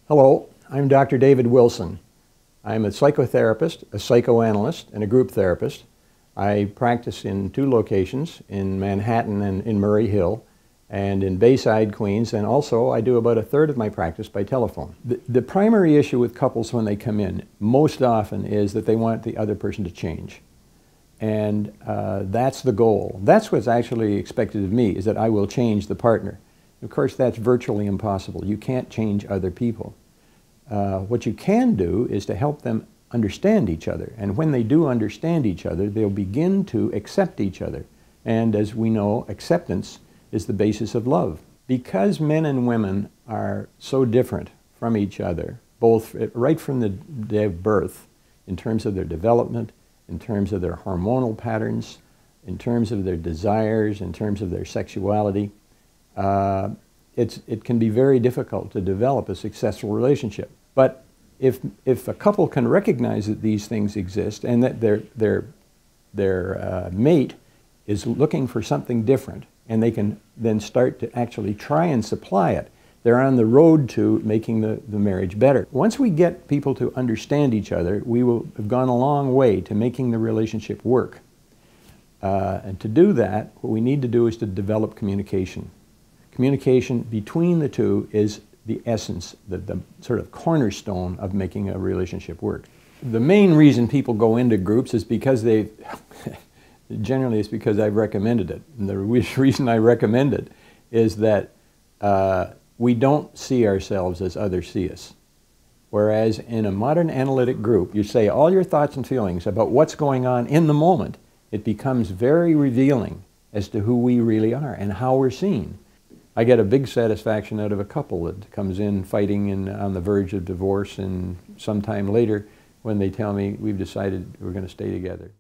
Hello, I'm Dr. David Wilson. I'm a psychotherapist, a psychoanalyst, and a group therapist. I practice in two locations, in Manhattan and in Murray Hill, and in Bayside, Queens, and also I do about a third of my practice by telephone. The primary issue with couples when they come in most often is that they want the other person to change. And that's the goal. That's what's actually expected of me, is that I will change the partner. Of course, that's virtually impossible. You can't change other people. What you can do is to help them understand each other. And when they do understand each other, they'll begin to accept each other. And as we know, acceptance is the basis of love. Because men and women are so different from each other, both right from the day of birth, in terms of their development, in terms of their hormonal patterns, in terms of their desires, in terms of their sexuality, it can be very difficult to develop a successful relationship. But if a couple can recognize that these things exist and that their mate is looking for something different, and they can then start to actually try and supply it, they're on the road to making the marriage better. Once we get people to understand each other, we will have gone a long way to making the relationship work. And to do that, what we need to do is to develop communication. Communication between the two is the essence, the sort of cornerstone of making a relationship work. The main reason people go into groups is because generally it's because I've recommended it. And the reason I recommend it is that we don't see ourselves as others see us. Whereas in a modern analytic group, you say all your thoughts and feelings about what's going on in the moment. It becomes very revealing as to who we really are and how we're seen. I get a big satisfaction out of a couple that comes in fighting and on the verge of divorce, and sometime later when they tell me we've decided we're going to stay together.